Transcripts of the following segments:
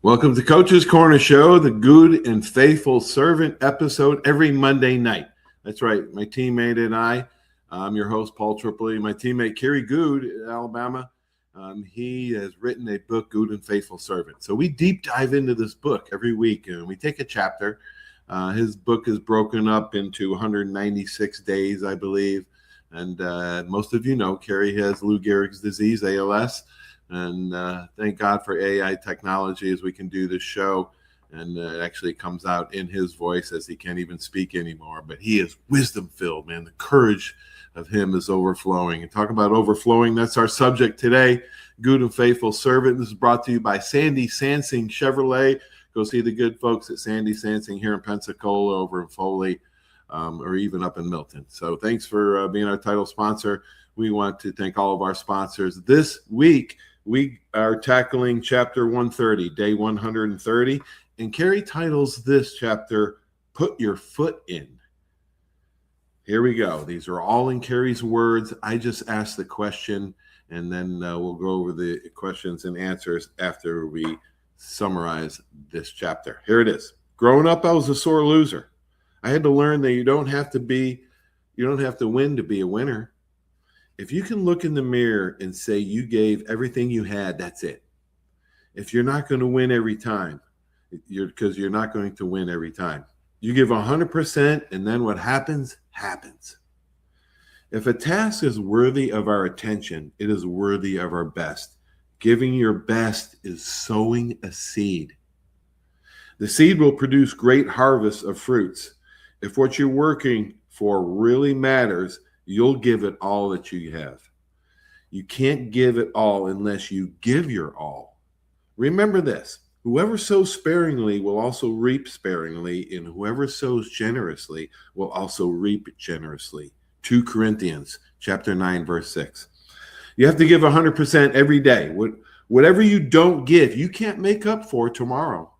Welcome to Coach's Corner Show, the Goode and Faithful Servant episode every Monday night. That's right, my teammate and I'm your host, Paul Tripoli. My teammate, Kerry Goode in Alabama, he has written a book, Goode and Faithful Servant. So we deep dive into this book every week, and we take a chapter. His book is broken up into 196 days, I believe. And most of you know, Kerry has Lou Gehrig's disease, ALS. And thank God for AI technology as we can do this show. And it actually comes out in his voice as he can't even speak anymore. But he is wisdom filled, man. The courage of him is overflowing. And talk about overflowing, that's our subject today. Goode and Faithful Servant. This is brought to you by Sandy Sansing Chevrolet. Go see the good folks at Sandy Sansing here in Pensacola, over in Foley, or even up in Milton. So thanks for being our title sponsor. We want to thank all of our sponsors. This week, we are tackling chapter 130, day 130, and Kerry titles this chapter, Put Your Foot In. Here we go. These are all in Kerry's words. I just asked the question, and then we'll go over the questions and answers after we summarize this chapter. Here it is. Growing up, I was a sore loser. I had to learn that you don't have to win to be a winner. If you can look in the mirror and say you gave everything you had, that's it. If you're not going to win every time, because you're not going to win every time. You give 100%, and then what happens, happens. If a task is worthy of our attention, it is worthy of our best. Giving your best is sowing a seed. The seed will produce great harvests of fruits. If what you're working for really matters, you'll give it all that you have. You can't give it all unless you give your all. Remember this, whoever sows sparingly will also reap sparingly, and whoever sows generously will also reap generously. 2 Corinthians chapter 9, verse 6. You have to give 100% every day. Whatever you don't give, you can't make up for tomorrow.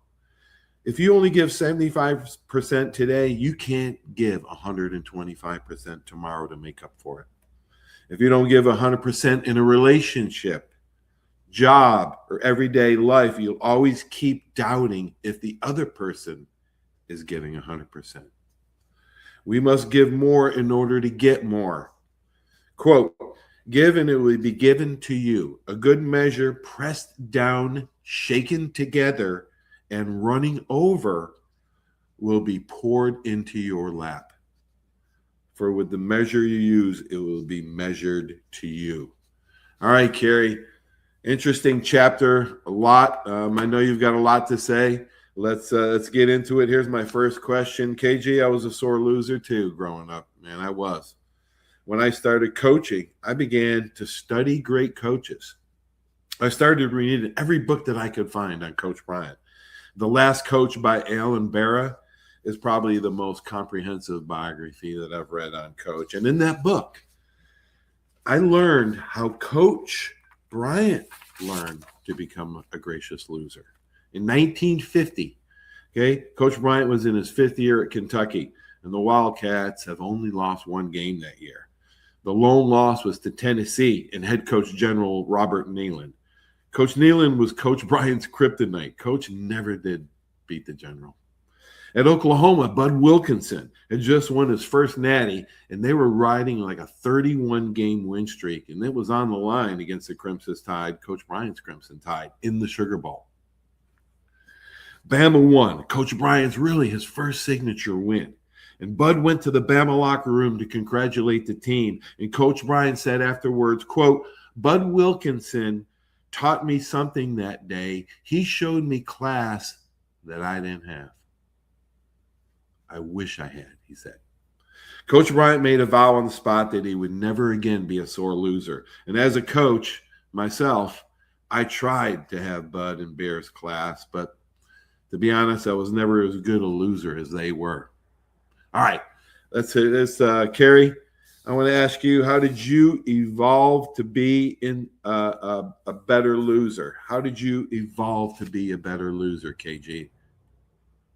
If you only give 75% today, you can't give 125% tomorrow to make up for it. If you don't give 100% in a relationship, job, or everyday life, you'll always keep doubting if the other person is giving 100%. We must give more in order to get more. Quote, give and it will be given to you. A good measure, pressed down, shaken together, and running over will be poured into your lap. For with the measure you use, it will be measured to you. All right, Kerry. Interesting chapter. A lot. I know you've got a lot to say. Let's get into it. Here's my first question. KG, I was a sore loser too growing up. Man, I was. When I started coaching, I began to study great coaches. I started reading every book that I could find on Coach Bryant. The Last Coach by Alan Barra is probably the most comprehensive biography that I've read on Coach. And in that book, I learned how Coach Bryant learned to become a gracious loser. In 1950, Coach Bryant was in his 5th year at Kentucky, and the Wildcats have only lost 1 game that year. The lone loss was to Tennessee and head coach General Robert Neyland. Coach Neyland was Coach Bryant's kryptonite. Coach never did beat the General. At Oklahoma, Bud Wilkinson had just won his first natty, and they were riding like a 31-game win streak, and it was on the line against the Crimson Tide, Coach Bryant's Crimson Tide, in the Sugar Bowl. Bama won. Coach Bryant's really his first signature win. And Bud went to the Bama locker room to congratulate the team, and Coach Bryant said afterwards, quote, Bud Wilkinson taught me something that day. He showed me class that I didn't have. I wish I had, he said. Coach Bryant made a vow on the spot that he would never again be a sore loser. And as a coach myself, I tried to have Bud and Bear's class, but to be honest, I was never as good a loser as they were. All right, let's say this, Kerry. I want to ask you, how did you evolve to be a better loser? How did you evolve to be a better loser, KG?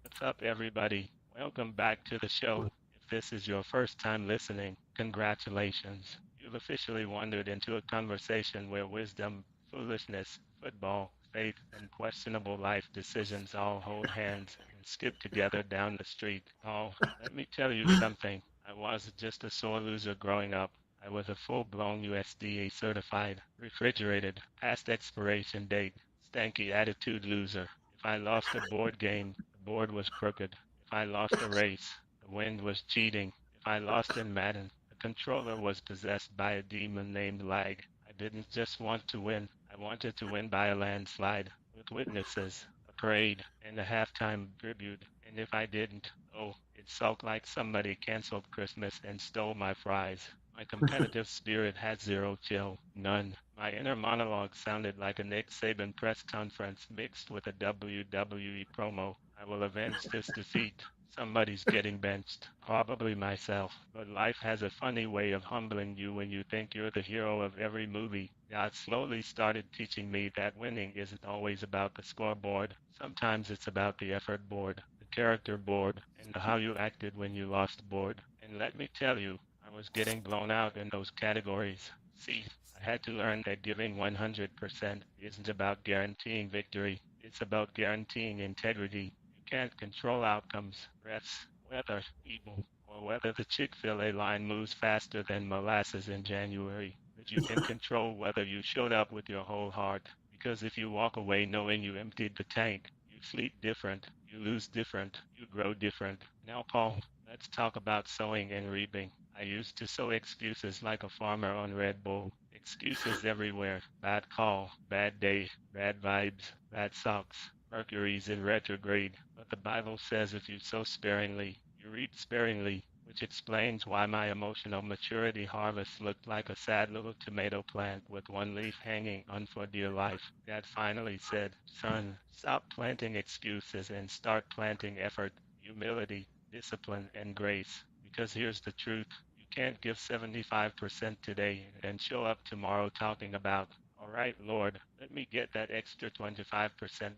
What's up, everybody? Welcome back to the show. If this is your first time listening, congratulations. You've officially wandered into a conversation where wisdom, foolishness, football, faith, and questionable life decisions all hold hands and skip together down the street. Oh, let me tell you something. I was just a sore loser growing up. I was a full-blown USDA certified, refrigerated, past expiration date, stanky attitude loser. If I lost a board game, the board was crooked. If I lost a race, the wind was cheating. If I lost in Madden, the controller was possessed by a demon named Lag. I didn't just want to win. I wanted to win by a landslide, with witnesses, a parade, and a halftime tribute. And if I didn't, oh, it sulked like somebody canceled Christmas and stole my fries. My competitive spirit had zero chill, none. My inner monologue sounded like a Nick Saban press conference mixed with a WWE promo. I will avenge this defeat. Somebody's getting benched, probably myself. But life has a funny way of humbling you when you think you're the hero of every movie. God slowly started teaching me that winning isn't always about the scoreboard. Sometimes it's about the effort board, the character board, and the how you acted when you lost board. And let me tell you, I was getting blown out in those categories. See, I had to learn that giving 100% isn't about guaranteeing victory. It's about guaranteeing integrity. You can't control outcomes, refs, weather, people, or whether the Chick-fil-A line moves faster than molasses in January. But you can control whether you showed up with your whole heart. Because if you walk away knowing you emptied the tank, you sleep different, you lose different, you grow different. Now, Paul, let's talk about sowing and reaping. I used to sow excuses like a farmer on Red Bull. Excuses everywhere. Bad call, bad day, bad vibes, bad socks. Mercury's in retrograde. But the Bible says if you sow sparingly, you reap sparingly, which explains why my emotional maturity harvest looked like a sad little tomato plant with one leaf hanging on for dear life. Dad finally said, son, stop planting excuses and start planting effort, humility, discipline, and grace. Because here's the truth. You can't give 75% today and show up tomorrow talking about, all right, Lord, let me get that extra 25%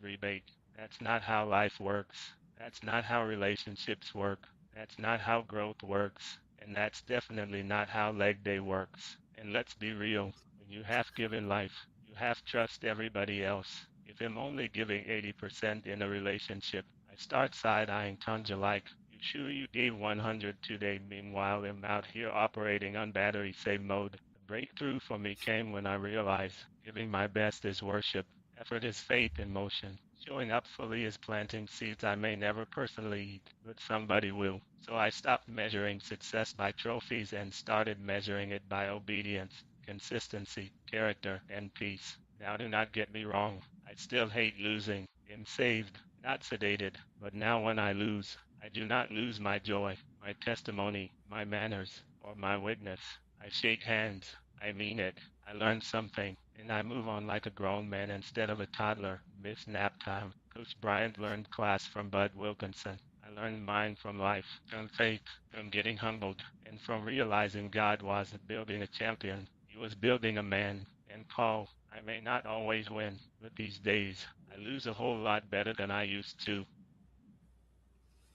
rebate. That's not how life works. That's not how relationships work. That's not how growth works. And that's definitely not how leg day works. And let's be real. When you have given life, you have trust everybody else. If I'm only giving 80% in a relationship, I start side-eyeing Tanja like, you sure you gave 100 today? Meanwhile, I'm out here operating on battery save mode. The breakthrough for me came when I realized giving my best is worship. Effort is faith in motion. Showing up fully is planting seeds I may never personally eat, but somebody will. So I stopped measuring success by trophies and started measuring it by obedience, consistency, character, and peace. Now do not get me wrong. I still hate losing. I'm saved, not sedated. But now when I lose, I do not lose my joy, my testimony, my manners, or my witness. I shake hands. I mean it. I learned something, and I move on like a grown man instead of a toddler. Miss nap time. Coach Bryant learned class from Bud Wilkinson. I learned mine from life, from faith, from getting humbled, and from realizing God wasn't building a champion. He was building a man. And Paul, I may not always win, but these days, I lose a whole lot better than I used to.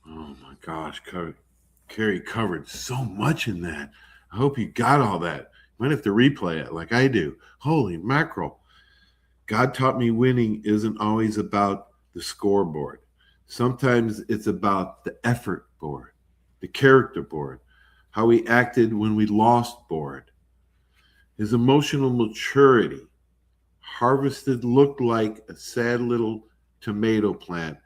Oh my gosh, Kerry covered so much in that. I hope you got all that. Might have to replay it like I do. Holy mackerel. God taught me winning isn't always about the scoreboard. Sometimes it's about the effort board, the character board, how we acted when we lost board. His emotional maturity harvested looked like a sad little tomato plant.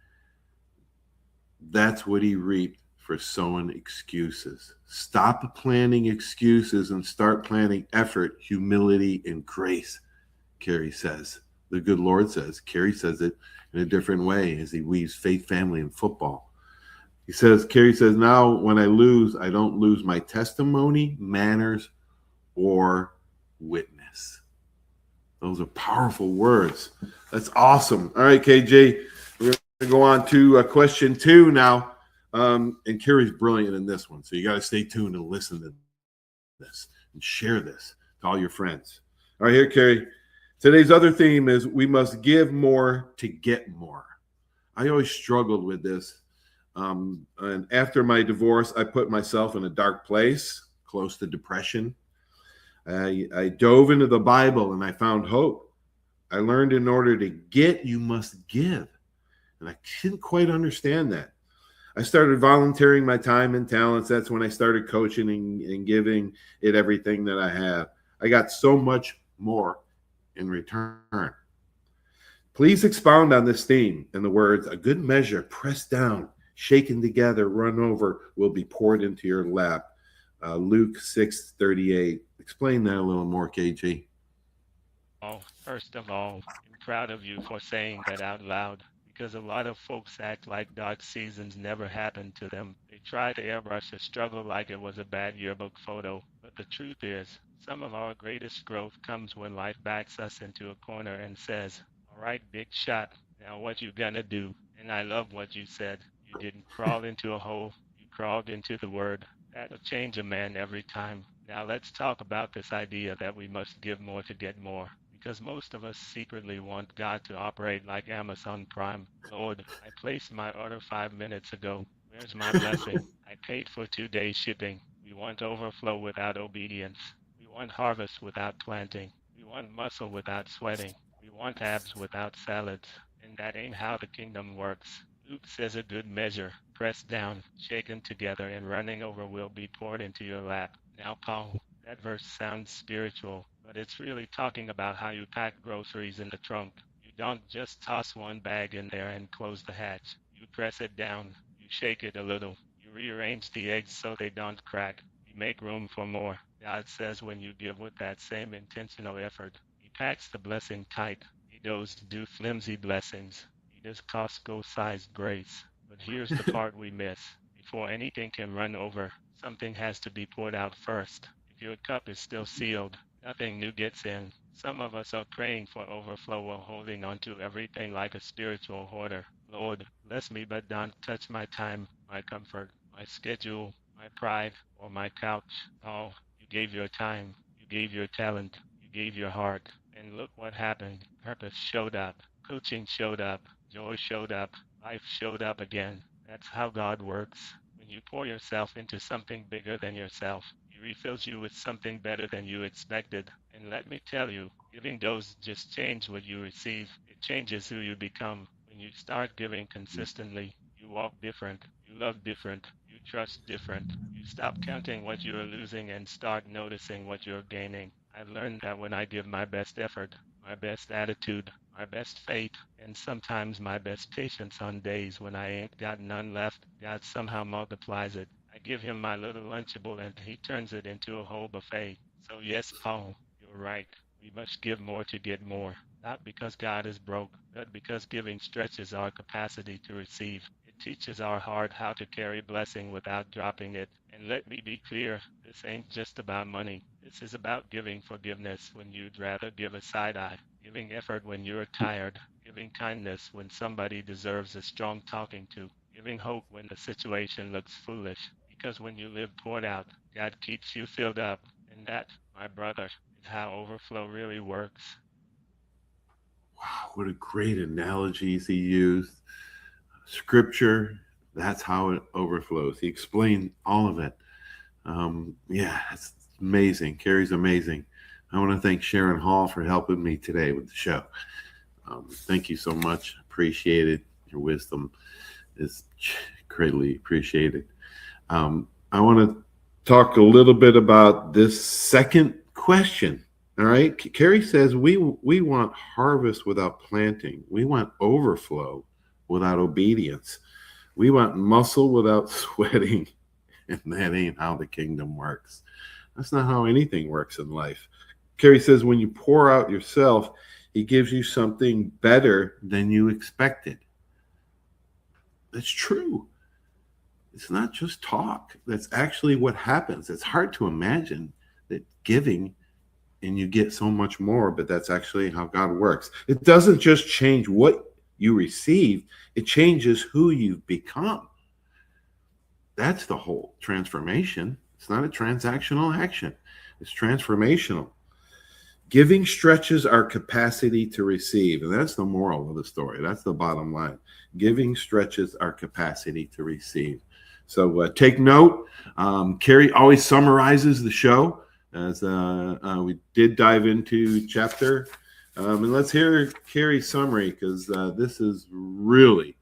That's what he reaped for sowing excuses. Stop planning excuses and start planning effort, humility, and grace, Kerry says. The good Lord says. Kerry says it in a different way as he weaves faith, family, and football. Kerry says, now when I lose, I don't lose my testimony, manners, or witness. Those are powerful words. That's awesome. All right, KJ, we're going to go on to question 2 now. And Kerry's brilliant in this one, so you got to stay tuned and listen to this and share this to all your friends. All right, here, Kerry. Today's other theme is we must give more to get more. I always struggled with this. And after my divorce, I put myself in a dark place, close to depression. I dove into the Bible and I found hope. I learned in order to get, you must give. And I didn't quite understand that. I started volunteering my time and talents. That's when I started coaching and giving it everything that I have. I got so much more in return. Please expound on this theme in the words, a good measure, pressed down, shaken together, run over, will be poured into your lap. Luke 6:38. Explain that a little more, KG. Oh, first of all, I'm proud of you for saying that out loud because a lot of folks act like dark seasons never happened to them. They try to airbrush a struggle like it was a bad yearbook photo. But the truth is, some of our greatest growth comes when life backs us into a corner and says, all right, big shot. Now what you gonna do? And I love what you said. You didn't crawl into a hole. You crawled into the word. That'll change a man every time. Now let's talk about this idea that we must give more to get more. Because most of us secretly want God to operate like Amazon Prime. Lord, I placed my order 5 minutes ago. Where's my blessing? I paid for 2 days shipping. We want overflow without obedience. We want harvest without planting. We want muscle without sweating. We want abs without salads. And that ain't how the kingdom works. Luke says a good measure, pressed down, shaken together, and running over will be poured into your lap. Now, Paul, that verse sounds spiritual, but it's really talking about how you pack groceries in the trunk. You don't just toss one bag in there and close the hatch. You press it down. You shake it a little. You rearrange the eggs so they don't crack. You make room for more. God says when you give with that same intentional effort, He packs the blessing tight. He does do flimsy blessings. He does Costco-sized grace. But here's the part we miss. Before anything can run over, something has to be poured out first. If your cup is still sealed, nothing new gets in. Some of us are praying for overflow while holding on to everything like a spiritual hoarder. Lord, bless me, but don't touch my time, my comfort, my schedule, my pride, or my couch. Oh, you gave your time, you gave your talent, you gave your heart. And look what happened. Purpose showed up, coaching showed up, joy showed up, life showed up again. That's how God works. When you pour yourself into something bigger than yourself, He refills you with something better than you expected. And let me tell you, giving doesn't just change what you receive, it changes who you become. When you start giving consistently, you walk different, you love different, you trust different. You stop counting what you're losing and start noticing what you're gaining. I've learned that when I give my best effort, my best attitude, my best faith, and sometimes my best patience on days when I ain't got none left, God somehow multiplies it. I give Him my little Lunchable and He turns it into a whole buffet. So yes, Paul, you're right. We must give more to get more. Not because God is broke, but because giving stretches our capacity to receive. It teaches our heart how to carry blessing without dropping it. And let me be clear, this ain't just about money. This is about giving forgiveness when you'd rather give a side eye, giving effort when you're tired, giving kindness when somebody deserves a strong talking to, giving hope when the situation looks foolish. Because when you live poured out, God keeps you filled up. And that, my brother, is how overflow really works. Wow, what a great analogies he used. Scripture, that's how it overflows. He explained all of it. Yeah, it's amazing. Kerry's amazing. I want to thank Sharon Hall for helping me today with the show. Thank you so much. Appreciate it. Your wisdom is greatly appreciated. I want to talk a little bit about this second question. All right. Kerry says we want harvest without planting. We want overflow without obedience. We want muscle without sweating. And that ain't how the kingdom works. That's not how anything works in life. Kerry says when you pour out yourself, He gives you something better than you expected. That's true. It's not just talk. That's actually what happens. It's hard to imagine that giving and you get so much more, but that's actually how God works. It doesn't just change what you receive, it changes who you've become. That's the whole transformation. It's not a transactional action. It's transformational. Giving stretches our capacity to receive. And that's the moral of the story. That's the bottom line. Giving stretches our capacity to receive. So take note. Kerry always summarizes the show as we did dive into chapter And let's hear Kerry's summary, because this is really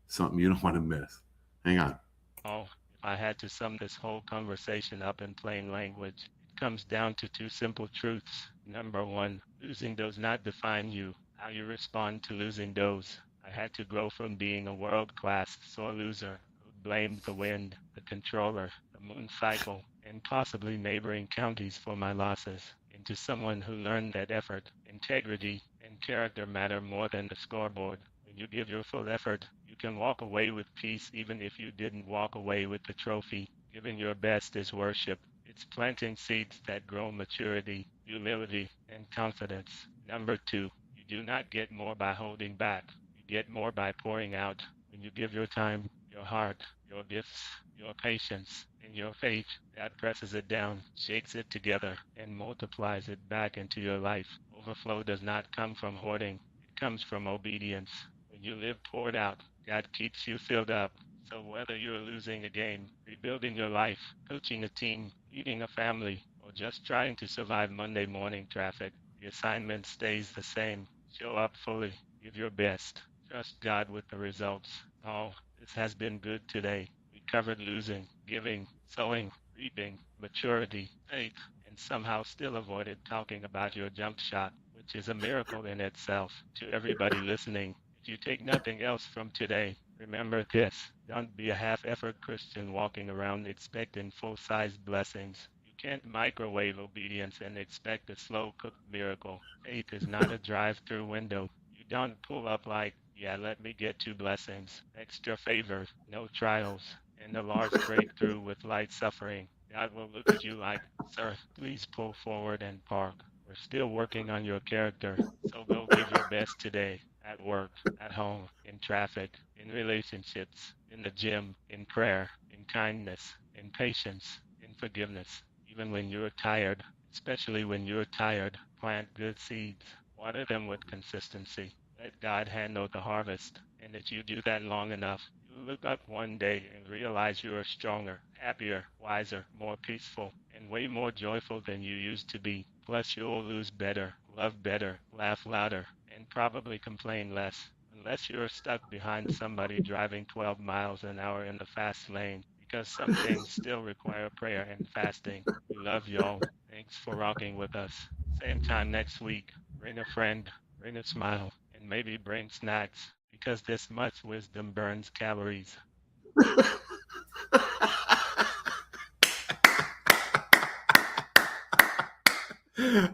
something you don't want to miss. Hang on. Oh, if I had to sum this whole conversation up in plain language, it comes down to two simple truths. Number one, losing does not define you. How you respond to losing does. I had to grow from being a world-class sore loser who blamed the wind, the controller, the moon cycle, and possibly neighboring counties for my losses, into someone who learned that effort, integrity, and character matter more than the scoreboard. When you give your full effort, you can walk away with peace even if you didn't walk away with the trophy. Giving your best is worship. It's planting seeds that grow maturity, humility, and confidence. Number two, you do not get more by holding back. You get more by pouring out. When you give your time, your heart, your gifts, your patience, and your faith, that presses it down, shakes it together, and multiplies it back into your life. Overflow does not come from hoarding. It comes from obedience. When you live poured out, God keeps you filled up. So whether you're losing a game, rebuilding your life, coaching a team, leading a family, or just trying to survive Monday morning traffic, the assignment stays the same. Show up fully. Give your best. Trust God with the results. Oh, this has been good today. We covered losing, giving, sowing, reaping, maturity, faith, and somehow still avoided talking about your jump shot, which is a miracle in itself. To everybody listening, if you take nothing else from today, remember this. Don't be a half-effort Christian walking around expecting full-sized blessings. You can't microwave obedience and expect a slow-cooked miracle. Faith is not a drive-through window. You don't pull up like, yeah, let me get two blessings. Extra favor, no trials, and a large breakthrough with light suffering. God will look at you like, sir, please pull forward and park. We're still working on your character, so go give your best today. At work, at home, in traffic, in relationships, in the gym, in prayer, in kindness, in patience, in forgiveness. Even when you're tired, especially when you're tired, plant good seeds. Water them with consistency. Let God handle the harvest. And if you do that long enough, you look up one day and realize you are stronger, happier, wiser, more peaceful, and way more joyful than you used to be. Plus, you'll lose better, love better, laugh louder, and probably complain less. Unless you're stuck behind somebody driving 12 miles an hour in the fast lane, because some things still require prayer and fasting. We love y'all. Thanks for rocking with us. Same time next week. Bring a friend, bring a smile, and maybe bring snacks, because this much wisdom burns calories.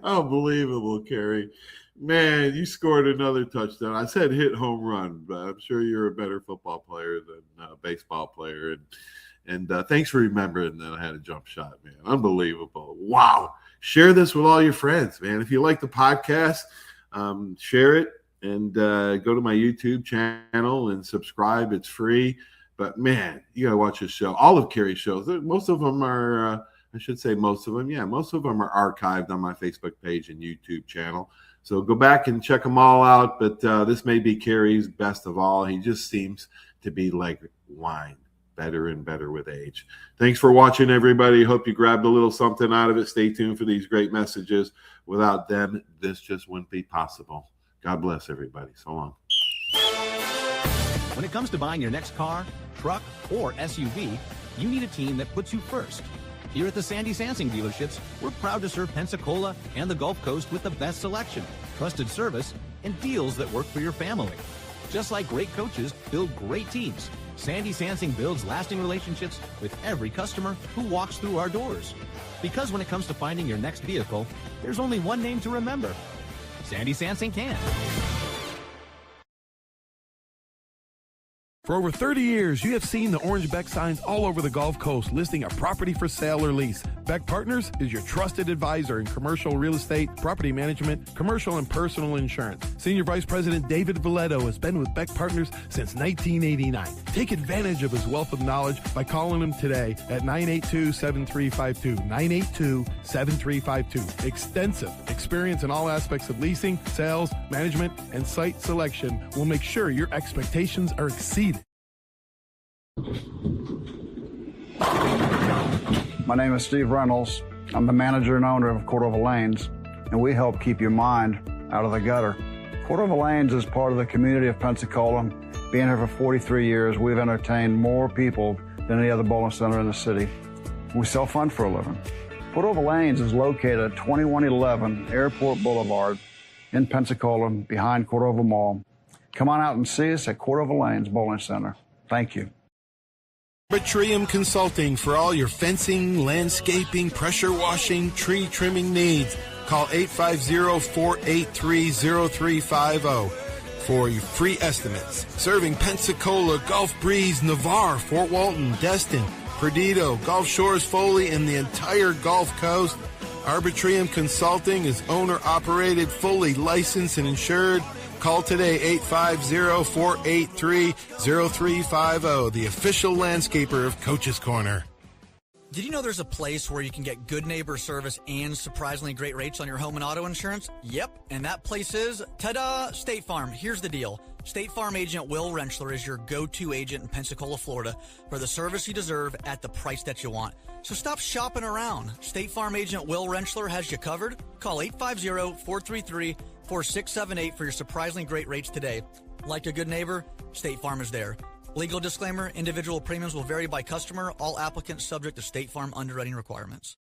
Unbelievable, Kerry. Man, you scored another touchdown. I said hit home run, but I'm sure you're a better football player than a baseball player. And thanks for remembering that I had a jump shot, man. Unbelievable. Wow. Share this with all your friends, man. If you like the podcast, share it and go to my YouTube channel and subscribe. It's free. But, man, you got to watch this show. All of Kerry's shows. Most of them are I should say most of them. Yeah, most of them are archived on my Facebook page and YouTube channel. So go back and check them all out. But this may be Kerry's best of all. He just seems to be like wine, better and better with age. Thanks for watching, everybody. Hope you grabbed a little something out of it. Stay tuned for these great messages. Without them, this just wouldn't be possible. God bless everybody. So long. When it comes to buying your next car, truck, or SUV, you need a team that puts you first. Here at the Sandy Sansing dealerships, we're proud to serve Pensacola and the Gulf Coast with the best selection, trusted service, and deals that work for your family. Just like great coaches build great teams, Sandy Sansing builds lasting relationships with every customer who walks through our doors. Because when it comes to finding your next vehicle, there's only one name to remember. Sandy Sansing can. For over 30 years, you have seen the orange Beck signs all over the Gulf Coast listing a property for sale or lease. Beck Partners is your trusted advisor in commercial real estate, property management, commercial and personal insurance. Senior Vice President David Valletto has been with Beck Partners since 1989. Take advantage of his wealth of knowledge by calling him today at 982-7352. 982-7352. Extensive experience in all aspects of leasing, sales, management, and site selection will make sure your expectations are exceeded. My name is Steve Reynolds. I'm the manager and owner of Cordova Lanes, and we help keep your mind out of the gutter. Cordova Lanes is part of the community of Pensacola. Being here for 43 years, we've entertained more people than any other bowling center in the city. We sell fun for a living. Cordova Lanes is located at 2111 Airport Boulevard in Pensacola, behind Cordova Mall. Come on out and see us at Cordova Lanes Bowling Center. Thank you. Arbitrium Consulting for all your fencing, landscaping, pressure washing, tree trimming needs. Call 850-483-0350 for your free estimates. Serving Pensacola, Gulf Breeze, Navarre, Fort Walton, Destin, Perdido, Gulf Shores, Foley, and the entire Gulf Coast. Arbitrium Consulting is owner-operated, fully licensed and insured. Call today, 850-483-0350, the official landscaper of Coach's Corner. Did you know there's a place where you can get good neighbor service and surprisingly great rates on your home and auto insurance? Yep, and that place is, ta-da, State Farm. Here's the deal. State Farm agent Will Rentschler is your go-to agent in Pensacola, Florida for the service you deserve at the price that you want. So stop shopping around. State Farm agent Will Rentschler has you covered. Call 850-433-4678 for your surprisingly great rates today. Like a good neighbor, State Farm is there. Legal disclaimer, individual premiums will vary by customer. All applicants subject to State Farm underwriting requirements.